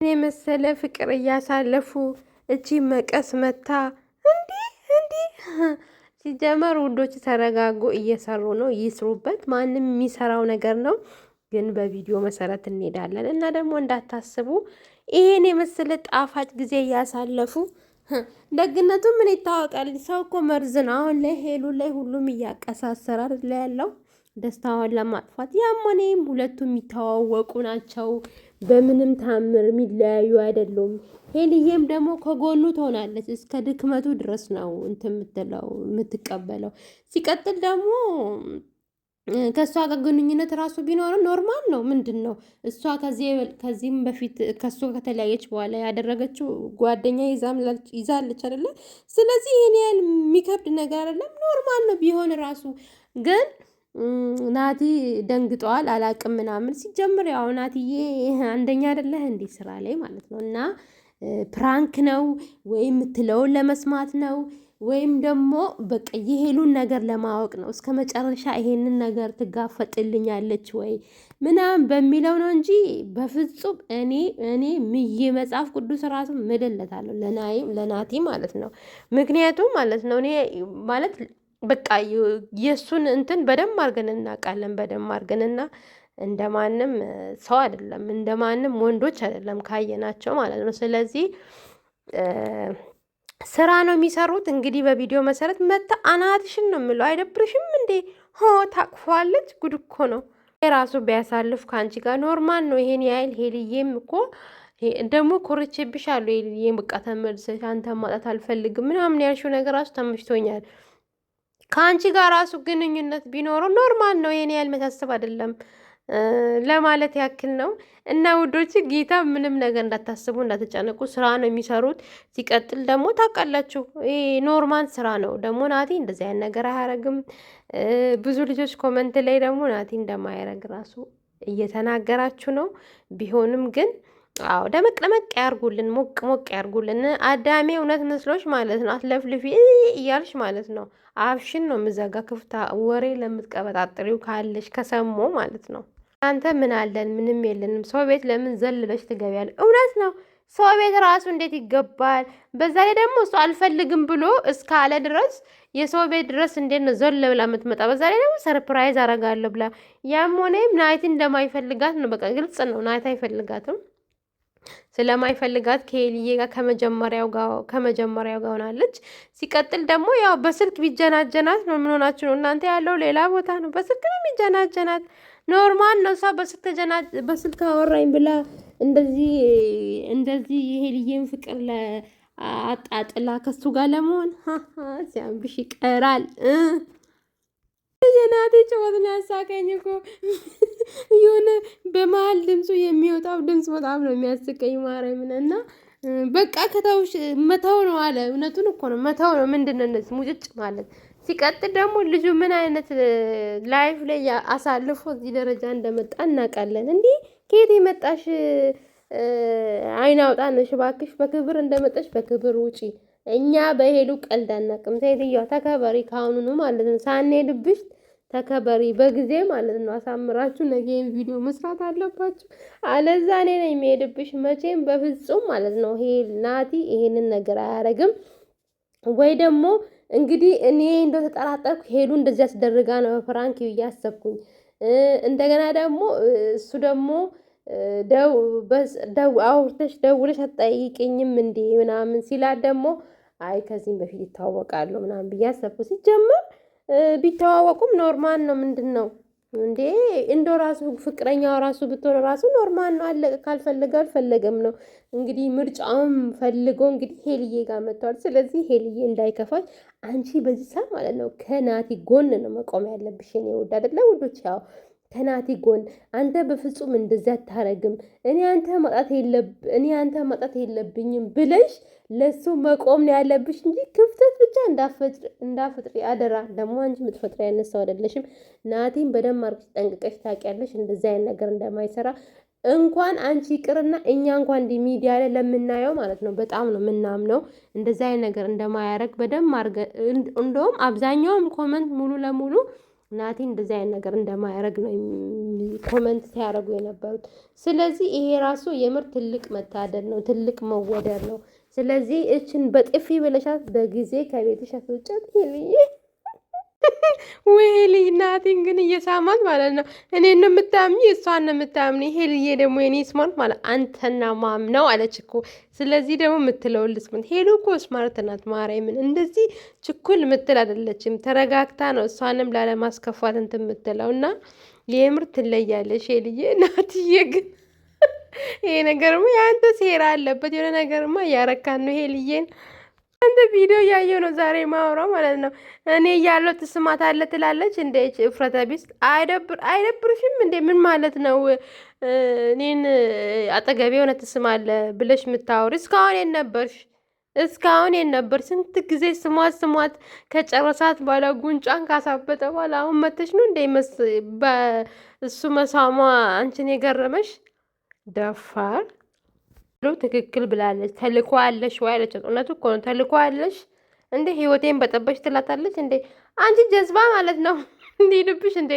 እኔ መሰለ ፍቅር እያሳለፉ እቺ መቀስ መታ እንዲህ እንዲህ። ሲጀመር ውዶች ተረጋጉ፣ እየሰሩ ነው፣ ይስሩበት። ማንም የሚሰራው ነገር ነው። ግን በቪዲዮ መሰረት እንሄዳለን እና ደግሞ እንዳታስቡ ይሄን የመሰለ ጣፋጭ ጊዜ እያሳለፉ ደግነቱ ምን ይታወቃል? ሰው እኮ መርዝ ነው። አሁን ላይ ሄሉ ላይ ሁሉም እያቀሳሰረ አይደል ያለው ደስታዋን ለማጥፋት። ያም ሆነም ሁለቱ የሚተዋወቁ ናቸው። በምንም ታምር የሚለያዩ አይደሉም። ሄልዬም ደግሞ ከጎኑ ትሆናለች እስከ ድክመቱ ድረስ ነው እንትን የምትለው የምትቀበለው። ሲቀጥል ደግሞ ከእሷ ጋር ግንኙነት ራሱ ቢኖርም ኖርማል ነው። ምንድን ነው እሷ ከዚህም በፊት ከእሱ ከተለያየች በኋላ ያደረገችው ጓደኛ ይዛለች አይደለ? ስለዚህ ይህን ያህል የሚከብድ ነገር አይደለም። ኖርማል ነው ቢሆን ራሱ ግን ናቲ ደንግጠዋል። አላቅም ምናምን ሲጀምር ያው ናትዬ አንደኛ አይደለህ እንዴ ስራ ላይ ማለት ነው። እና ፕራንክ ነው ወይም የምትለውን ለመስማት ነው ወይም ደግሞ በቃ የሄሉን ነገር ለማወቅ ነው። እስከ መጨረሻ ይሄንን ነገር ትጋፈጥልኛለች ወይ ምናምን በሚለው ነው እንጂ በፍጹም እኔ ምዬ መጽሐፍ ቅዱስ ራሱ ምድለታለሁ ለናቲ ማለት ነው። ምክንያቱም ማለት ነው እኔ ማለት በቃ የእሱን እንትን በደንብ አድርገን እናውቃለን። በደንብ አድርገንና እንደማንም ሰው አይደለም፣ እንደማንም ወንዶች አይደለም ካየናቸው ማለት ነው። ስለዚህ ስራ ነው የሚሰሩት። እንግዲህ በቪዲዮ መሰረት መታ አናትሽን ነው የምለው። አይደብርሽም እንዴ? ሆ ታቅፏለች። ጉድ እኮ ነው። የራሱ ቢያሳልፍ ከአንቺ ጋር ኖርማል ነው። ይሄን ያህል ሄልዬም እኮ ደግሞ ኮርቼብሻለሁ። ሄልዬም በቃ ተመልሰሽ አንተ ማጣት አልፈልግም ምናምን ያልሽው ነገር ራሱ ተመችቶኛል። ከአንቺ ጋር ራሱ ግንኙነት ቢኖረው ኖርማል ነው። ይሄን ያህል መሳሰብ አይደለም ለማለት ያክል ነው። እና ውዶች ጌታ ምንም ነገር እንዳታስቡ እንዳትጨነቁ፣ ስራ ነው የሚሰሩት። ሲቀጥል ደግሞ ታውቃላችሁ ይሄ ኖርማል ስራ ነው። ደግሞ ናቲ እንደዚህ አይነት ነገር አያረግም። ብዙ ልጆች ኮመንት ላይ ደግሞ ናቲ እንደማያረግ ራሱ እየተናገራችሁ ነው። ቢሆንም ግን አዎ ደመቅ ደመቅ ያርጉልን፣ ሞቅ ሞቅ ያርጉልን። አዳሜ እውነት መስሎች ማለት ነው። አትለፍልፊ እያልሽ ማለት ነው። አፍሽን ነው የምዘጋ። ክፍታ ወሬ ለምትቀበጣጥሪው ካለሽ ከሰሞ ማለት ነው። አንተ ምን አለን? ምንም የለንም። ሰው ቤት ለምን ዘለለሽ ትገቢያለሽ? እውነት ነው። ሰው ቤት ራሱ እንዴት ይገባል? በዛ ላይ ደግሞ እሱ አልፈልግም ብሎ እስካለ ድረስ የሰው ቤት ድረስ እንዴት ነው ዘለ ብላ የምትመጣ? በዛ ላይ ደግሞ ሰርፕራይዝ አረጋለሁ ብላ። ያም ሆነም ናይት እንደማይፈልጋት ነው። በቃ ግልጽ ነው። ናይት አይፈልጋትም። ስለማይፈልጋት ከሄልዬ ጋር ከመጀመሪያው ጋር ሆናለች። ሲቀጥል ደግሞ ያው በስልክ ቢጀናጀናት ነው። ምን ሆናችሁ ነው እናንተ? ያለው ሌላ ቦታ ነው። በስልክ ነው የሚጀናጀናት። ኖርማል ነው። እሷ በስልክ አወራኝ ብላ እንደዚህ የሄልዬን ፍቅር አጣጥላ ከሱ ጋር ለመሆን ሲያምብሽ ይቀራል። የናቴ ጨዋታ ነው ያሳቀኝ እኮ የሆነ በመሀል ድምፁ የሚወጣው ድምፅ በጣም ነው የሚያስቀኝ። ማርያምን እና በቃ ከተውሽ መተው ነው አለ። እውነቱን እኮ ነው መተው ነው። ምንድን ነው እነዚህ ሙጭጭ ማለት? ሲቀጥል ደግሞ ልጁ ምን አይነት ላይፍ ላይ አሳልፎ እዚህ ደረጃ እንደመጣ እናውቃለን። እንዲህ ከየት የመጣሽ አይን አውጣ ነሽ እባክሽ። በክብር እንደመጣሽ በክብር ውጪ። እኛ በሄሉ ቀልድ አናውቅም። ሴትዮዋ ተከበሪ ካሁኑኑ ማለት ነው። ሳንሄድብሽ ተከበሪ በጊዜ ማለት ነው። አሳምራችሁ ነገን ቪዲዮ መስራት አለባችሁ። አለዛ እኔ ነኝ የሚሄድብሽ መቼም በፍጹም ማለት ነው። ናቲ ይሄንን ነገር አያረግም። ወይ ደግሞ እንግዲህ እኔ እንደው ተጠራጠርኩ ሄሉ እንደዚህ ያስደርጋ ነው ፍራንክ እያሰብኩኝ። እንደገና ደግሞ እሱ ደግሞ አውርተሽ ደውለሽ አትጠይቅኝም እንዴ ምናምን ሲላት ደግሞ አይ ከዚህም በፊት ይታወቃሉ ምናምን ብዬ አሰብኩ። ሲጀመር ቢተዋወቁም ኖርማል ነው። ምንድን ነው እንዴ? እንዶ ራሱ ፍቅረኛው ራሱ ብትሆን ራሱ ኖርማል ነው። አለቀ። ካልፈለገ አልፈለገም ነው እንግዲህ። ምርጫውም ፈልጎ እንግዲህ ሄልዬ ጋር መጥተዋል። ስለዚህ ሄልዬ እንዳይከፋች አንቺ በዚህ ሰዓት ማለት ነው ከናቲ ጎን ነው መቆም ያለብሽ። እኔ ውድ አይደለ ውዶች? ያው ከናቲ ጎን አንተ በፍጹም እንደዚህ አታረግም። እኔ አንተ ማጣት የለብኝም ብለሽ ለሱ መቆም ነው ያለብሽ እንጂ ክፍተት ብቻ እንዳፈጥሪ አደራ። ደግሞ አንቺ የምትፈጥሪ አይነት ሰው አይደለሽም። ናቲን በደንብ አድርገሽ ጠንቅቀሽ ታውቂያለሽ እንደዚህ አይነት ነገር እንደማይሰራ። እንኳን አንቺ ይቅርና እኛ እንኳን እንዲህ ሚዲያ ላይ ለምናየው ማለት ነው በጣም ነው የምናምነው እንደዚህ አይነት ነገር እንደማያረግ በደንብ አድርገን። እንደውም አብዛኛውም ኮመንት ሙሉ ለሙሉ ናቲ እንደዚህ አይነት ነገር እንደማያደርግ ነው ኮመንት ሲያደርጉ የነበሩት። ስለዚህ ይሄ ራሱ የምር ትልቅ መታደል ነው፣ ትልቅ መወደድ ነው። ስለዚህ እችን በጥፊ ብለሻት በጊዜ ከቤትሽ አስወጫት ይልዬ። ወይ ልይ ናቲን ግን እየሳማት ማለት ነው። እኔን ነው የምታምኝ፣ እሷን ነው የምታምኝ። ይሄ ልዬ ደግሞ የኔ ስማርት ማለት አንተና ማም ነው አለች እኮ። ስለዚህ ደግሞ የምትለውን ልስምት። ሄሉ እኮ ስማርት ናት። ማርያምን እንደዚህ ችኩል ምትል አይደለችም። ተረጋግታ ነው እሷንም ላለማስከፋት እንትን የምትለው እና የምር ትለያለሽ ሄልዬ። ናትዬ ግን ይሄ ነገርማ የአንተ ሴራ አለበት። የሆነ ነገርማ እያረካን ነው ሄልዬን። አንተ ቪዲዮ እያየው ነው ዛሬ ማውራ ማለት ነው። እኔ እያለው ትስማት አለ ትላለች እንደ እፍረተ ቢስ። አይደብርሽም እንዴ? ምን ማለት ነው? እኔን አጠገቤ የሆነ ትስማለ ብለሽ የምታወሪ እስካሁን የት ነበርሽ? እስካሁን የት ነበር? ስንት ጊዜ ስሟት ስሟት ከጨረሳት በኋላ ጉንጫን ካሳበጠ በኋላ አሁን መተሽ ነው እንደ በእሱ መሳሟ አንቺን የገረመሽ? ደፋር ትክክል ብላለች። ተልኮ አለሽ ወይ አለች። እውነቱ እኮ ነው። ተልኮ አለሽ እንዴ? ህይወቴን በጠበሽ ትላታለች እንዴ? አንቺ ጀዝባ ማለት ነው። እንዲህ ልብሽ እንዴ?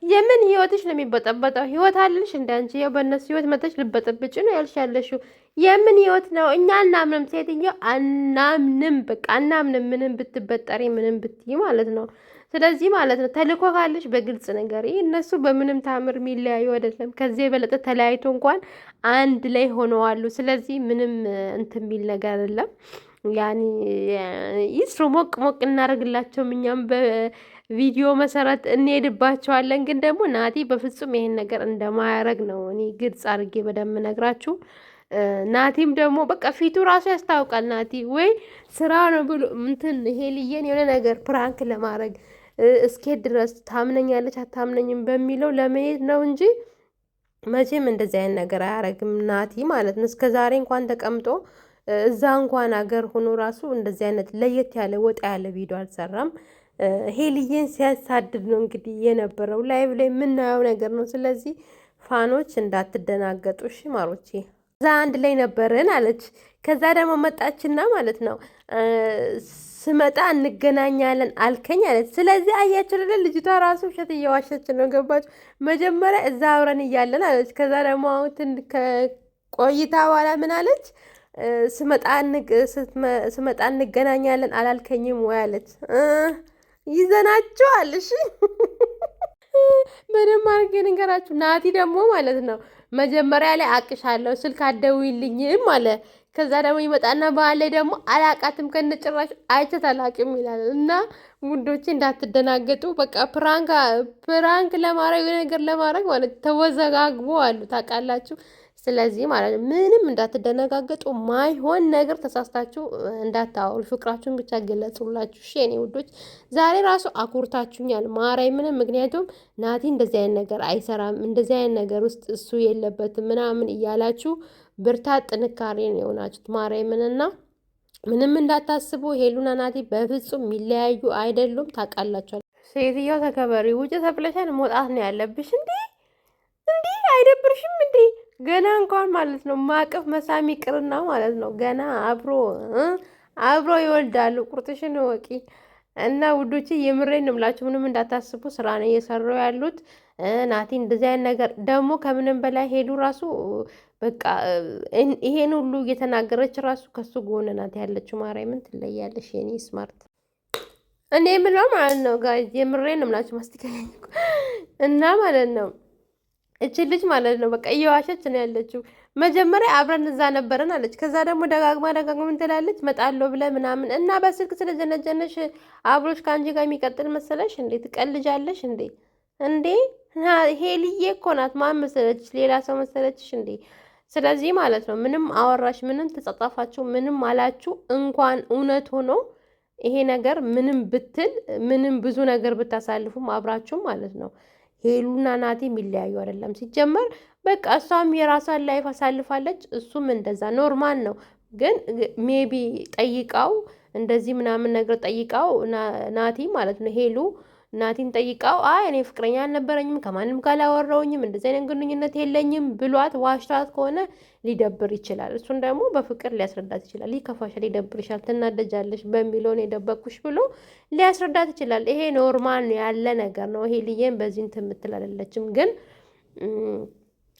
የምን ህይወትሽ ነው የሚበጠበጠው? ህይወት አለሽ እንደ አንቺ ያው በእነሱ ህይወት መተሽ ልበጠብጭ ነው ያልሽ ያለሽው። የምን ህይወት ነው? እኛ አናምንም፣ ሴትዮ አናምንም። በቃ አናምንም፣ ምንም ብትበጠሪ ምንም ብትይ ማለት ነው። ስለዚህ ማለት ነው ተልኮ ካለሽ በግልጽ ነገር። እነሱ በምንም ታምር የሚለያዩ አይደለም። ከዚህ የበለጠ ተለያይቶ እንኳን አንድ ላይ ሆነዋሉ። ስለዚህ ምንም እንትን የሚል ነገር አይደለም። ያኔ ይስሩ፣ ሞቅ ሞቅ እናደርግላቸውም እኛም ቪዲዮ መሰረት እንሄድባቸዋለን። ግን ደግሞ ናቲ በፍጹም ይሄን ነገር እንደማያረግ ነው እኔ ግልጽ አድርጌ በደንብ ነግራችሁ። ናቲም ደግሞ በቃ ፊቱ ራሱ ያስታውቃል። ናቲ ወይ ስራ ነው ብሎ እንትን ይሄ ልየን የሆነ ነገር ፕራንክ ለማድረግ እስኬት ድረስ ታምነኛለች አታምነኝም በሚለው ለመሄድ ነው እንጂ መቼም እንደዚህ አይነት ነገር አያረግም ናቲ ማለት ነው። እስከ ዛሬ እንኳን ተቀምጦ እዛ እንኳን አገር ሆኖ ራሱ እንደዚህ አይነት ለየት ያለ ወጣ ያለ ቪዲዮ አልሰራም። ሄልዬን ሲያሳድድ ነው እንግዲህ የነበረው ላይቭ ላይ የምናየው ነገር ነው። ስለዚህ ፋኖች እንዳትደናገጡ እሺ ማሮቼ። እዛ አንድ ላይ ነበርን አለች። ከዛ ደግሞ መጣችና ማለት ነው ስመጣ እንገናኛለን አልከኝ አለች። ስለዚህ አያችሁ ልጅቷ ራሱ ውሸት እየዋሸች ነው። ገባችሁ? መጀመሪያ እዛ አብረን እያለን አለች። ከዛ ደግሞ አሁን ቆይታ በኋላ ምን አለች? ስመጣ እንገናኛለን አላልከኝም ወይ አለች። ይዘናችኋል። እሺ ምንም አድርጌ ንገራችሁ። ናቲ ደግሞ ማለት ነው መጀመሪያ ላይ አቅሻለሁ ስልክ አትደውይልኝም አለ። ከዛ ደግሞ ይመጣና በኋላ ላይ ደግሞ አላቃትም ከነጭራሽ አይቼት አላቅም ይላል። እና ውዶቼ እንዳትደናገጡ። በቃ ፕራንክ ለማድረግ ነገር ለማድረግ ማለት ተወዘጋግቦ አሉ ታውቃላችሁ። ስለዚህ ማለት ነው ምንም እንዳትደነጋገጡ፣ ማይሆን ነገር ተሳስታችሁ እንዳታወሩ፣ ፍቅራችሁን ብቻ ገለጹላችሁ። እሺ የኔ ውዶች ዛሬ ራሱ አኩርታችሁኛል ምንም። ምክንያቱም ናቲ እንደዚህ አይነት ነገር አይሰራም፣ እንደዚህ አይነት ነገር ውስጥ እሱ የለበትም ምናምን እያላችሁ ብርታት ጥንካሬ ነው የሆናችሁት ማርያምንና ምንም እንዳታስቡ። ሄሉና ናቲ በፍጹም የሚለያዩ አይደሉም። ታውቃላችኋል። ሴትዮዋ ተከበሪ፣ ውጭ ተብለሻል፣ መውጣት ነው ያለብሽ። እንዴ አይደብርሽም እንዴ? ገና እንኳን ማለት ነው ማቀፍ መሳሚ ቅርና ማለት ነው ገና አብሮ ይወልዳሉ። ቁርጥሽን ወቂ እና ውዶች የምሬን ነው የምላችሁ። ምንም እንዳታስቡ፣ ስራ ነው እየሰሩ ያሉት። ናቲ እንደዚህ አይነት ነገር ደግሞ ከምንም በላይ ሄዱ ራሱ በቃ ይሄን ሁሉ እየተናገረች ራሱ ከሱ ጎን ናት ያለችው። ማርያምን ትለያለሽ የኔ ስማርት። እኔ የምለው ማለት ነው ጋይዝ የምሬን ነው የምላችሁ ማስቲከኝ እና ማለት ነው እቺ ልጅ ማለት ነው በቃ እየዋሸች ነው ያለችው። መጀመሪያ አብረን እዛ ነበረን አለች። ከዛ ደግሞ ደጋግማ ምን ትላለች? መጣለሁ ብለህ ምናምን እና በስልክ ስለጀነጀነሽ አብሮሽ ከአንቺ ጋር የሚቀጥል መሰለሽ እንዴ? ትቀልጃለሽ እንዴ? ሄልዬ እኮ ናት። ማን መሰለችሽ? ሌላ ሰው መሰለችሽ እንዴ? ስለዚህ ማለት ነው ምንም አወራሽ፣ ምንም ተጻጻፋችሁ፣ ምንም አላችሁ እንኳን እውነት ሆኖ ይሄ ነገር ምንም ብትል ምንም ብዙ ነገር ብታሳልፉም አብራችሁ ማለት ነው ሄሉና ናቲ የሚለያዩ አይደለም። ሲጀመር በቃ እሷም የራሷን ላይፍ አሳልፋለች፣ እሱም እንደዛ ኖርማል ነው። ግን ሜቢ ጠይቃው እንደዚህ ምናምን ነገር ጠይቃው ናቲ ማለት ነው ሄሉ ናቲን ጠይቃው አይ እኔ ፍቅረኛ አልነበረኝም ከማንም ጋር አላወራሁኝም እንደዚህ አይነት ግንኙነት የለኝም ብሏት ዋሽታት ከሆነ ሊደብር ይችላል። እሱን ደግሞ በፍቅር ሊያስረዳት ይችላል። ይከፋሻል፣ ይደብርሻል፣ ትናደጃለሽ በሚለውን የደበቅኩሽ ብሎ ሊያስረዳት ይችላል። ይሄ ኖርማል ያለ ነገር ነው። ይሄ ልዬም በዚህ እንትን የምትል አይደለችም። ግን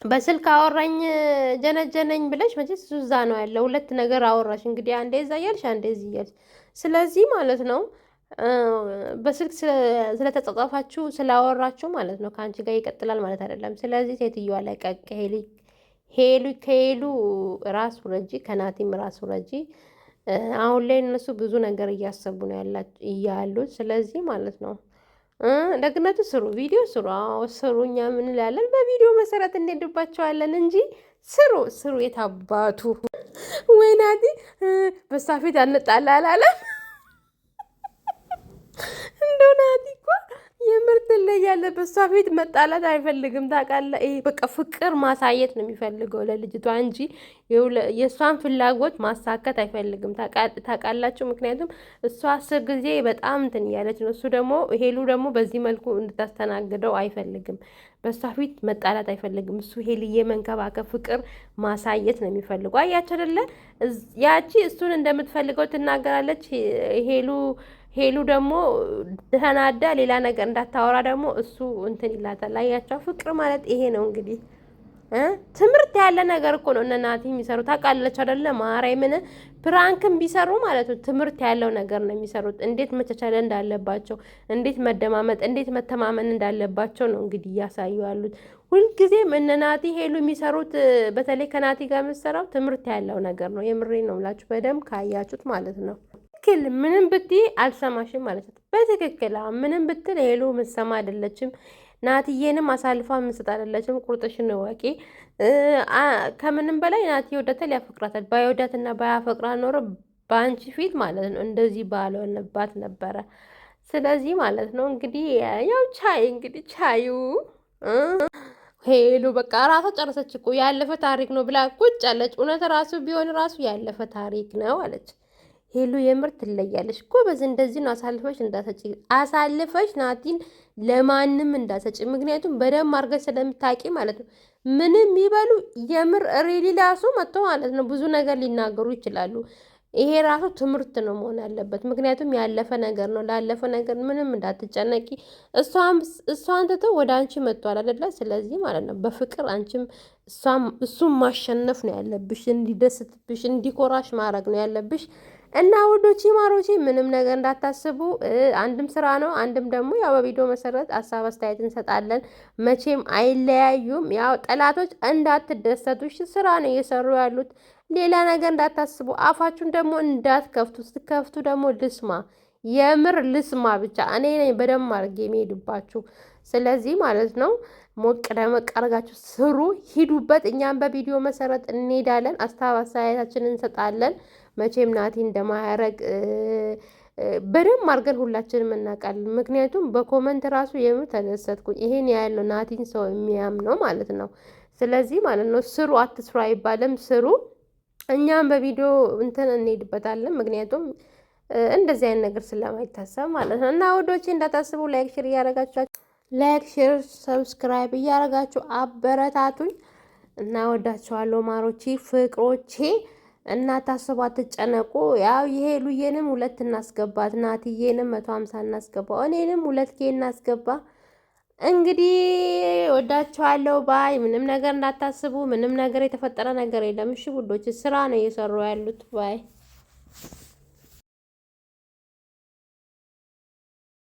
በስልክ አወራኝ ጀነጀነኝ ብለሽ መቼስ እዛ ነው ያለው። ሁለት ነገር አወራሽ እንግዲህ፣ አንዴ እዛ እያልሽ አንዴ እዚህ እያልሽ። ስለዚህ ማለት ነው በስልክ ስለተጻጻፋችሁ ስላወራችሁ ማለት ነው ከአንቺ ጋር ይቀጥላል ማለት አይደለም። ስለዚህ ሴትዮዋ ላይ ቀቅ ከሄሉ ራስ ውረጂ፣ ከናቲም ራስ ውረጂ። አሁን ላይ እነሱ ብዙ ነገር እያሰቡ ነው ያሉት። ስለዚህ ማለት ነው ደግነቱ ስሩ፣ ቪዲዮ ስሩ። አዎ ስሩ። እኛ ምን እንላለን? በቪዲዮ መሰረት እንሄድባቸዋለን እንጂ ስሩ ስሩ። የታባቱ ወይ ናቲ በሷ ፊት አንጣላ አላለም። እንደው ናቲ እኮ የምር ትለያለህ። በሷ ፊት መጣላት አይፈልግም ታውቃለህ። ይሄ በቃ ፍቅር ማሳየት ነው የሚፈልገው ለልጅቷ እንጂ የእሷን ፍላጎት ማሳከት አይፈልግም። ታውቃላችሁ። ምክንያቱም እሷ 10 ጊዜ በጣም እንትን እያለች ነው። እሱ ደግሞ ሄሉ ደግሞ በዚህ መልኩ እንድታስተናግደው አይፈልግም። በእሷ ፊት መጣላት አይፈልግም። እሱ ሄልዬ መንከባከብ፣ ፍቅር ማሳየት ነው የሚፈልገው። አያችሁ አይደለ? ያቺ እሱን እንደምትፈልገው ትናገራለች። ሄሉ ደግሞ ተናዳ ሌላ ነገር እንዳታወራ ደግሞ እሱ እንትን ይላታል። አያቸው ፍቅር ማለት ይሄ ነው እንግዲህ። ትምህርት ያለ ነገር እኮ ነው እነ ናቲ የሚሰሩ ታውቃለች አይደለ? ማርያምን ፕራንክም ቢሰሩ ማለት ነው ትምህርት ያለው ነገር ነው የሚሰሩት። እንዴት መቻቻል እንዳለባቸው፣ እንዴት መደማመጥ፣ እንዴት መተማመን እንዳለባቸው ነው እንግዲህ እያሳዩ ያሉት። ሁልጊዜም እነ ናቲ ሄሉ የሚሰሩት በተለይ ከናቲ ጋር የምትሰራው ትምህርት ያለው ነገር ነው። የምሬ ነው ምላችሁ በደንብ ካያችሁት ማለት ነው። ትክክል ምንም ብትይ አልሰማሽም ማለት ነው። በትክክል ምንም ብትል ሄሉ ምሰማ አይደለችም። ናትዬንም አሳልፋ ምሰጥ አይደለችም። ቁርጥሽን ወቂ። ከምንም በላይ ናቲ ይወዳታል፣ ያፈቅራታል። ባይወዳትና ባያፈቅራት ኖሮ በአንቺ ፊት ማለት ነው እንደዚህ ባልሆነባት ነበረ። ስለዚህ ማለት ነው እንግዲህ ያው ቻዩ ሄሉ በቃ ራሷ ጨረሰች እኮ ያለፈ ታሪክ ነው ብላ ቁጭ አለች። እውነት ራሱ ቢሆን ራሱ ያለፈ ታሪክ ነው አለች። ሄሉ የምር ትለያለሽ። ጎበዝ እንደዚህ ነው። አሳልፈሽ ናቲን ለማንም እንዳሰጪ። ምክንያቱም በደንብ አድርገሽ ስለምታውቂ ማለት ነው። ምንም ይበሉ የምር ሬሊ ራሱ መጥቶ ማለት ነው ብዙ ነገር ሊናገሩ ይችላሉ። ይሄ ራሱ ትምህርት ነው መሆን ያለበት። ምክንያቱም ያለፈ ነገር ነው። ላለፈ ነገር ምንም እንዳትጨነቂ። እሷን ትተው ወደ አንቺ መጥቷል አይደለ? ስለዚህ ማለት ነው በፍቅር አንቺም እሱም ማሸነፍ ነው ያለብሽ። እንዲደስትብሽ እንዲኮራሽ ማድረግ ነው ያለብሽ። እና ውዶቼ ማሮቼ ምንም ነገር እንዳታስቡ። አንድም ስራ ነው፣ አንድም ደግሞ ያው በቪዲዮ መሰረት ሀሳብ አስተያየት እንሰጣለን። መቼም አይለያዩም። ያው ጠላቶች እንዳትደሰቱ፣ ስራ ነው እየሰሩ ያሉት። ሌላ ነገር እንዳታስቡ። አፋችሁን ደግሞ እንዳትከፍቱ። ስትከፍቱ ደግሞ ልስማ፣ የምር ልስማ ብቻ። እኔ ነኝ በደንብ አድርጌ የሚሄድባችሁ። ስለዚህ ማለት ነው ሞቅ ደመቅ አድርጋችሁ ስሩ፣ ሂዱበት። እኛም በቪዲዮ መሰረት እንሄዳለን፣ ሀሳብ አስተያየታችንን እንሰጣለን። መቼም ናቲ እንደማያረግ በደንብ አድርገን ሁላችንም እናውቃለን። ምክንያቱም በኮመንት ራሱ የምር ተደሰትኩኝ። ይሄን ያህል ነው ናቲን ሰው የሚያምነው ማለት ነው። ስለዚህ ማለት ነው ስሩ፣ አትስሩ አይባልም፣ ስሩ። እኛም በቪዲዮ እንትን እንሄድበታለን። ምክንያቱም እንደዚህ አይነት ነገር ስለማይታሰብ ማለት ነው። እና ወዶቼ እንዳታስቡ፣ ላይክ ሼር እያረጋችሁ ሰብስክራይብ እያረጋችሁ አበረታቱኝ። እና ወዳችኋለሁ ማሮቼ ፍቅሮቼ። እና ታስቡ፣ አትጨነቁ። ያው የሄሉዬንም 2 እናስገባት፣ ናትዬንም 150 እናስገባ፣ እኔንም 2K እናስገባ። እንግዲህ ወዳችኋለሁ ባይ። ምንም ነገር እንዳታስቡ። ምንም ነገር የተፈጠረ ነገር የለም። እሺ ውዶች፣ ስራ ነው እየሰሩ ያሉት ባይ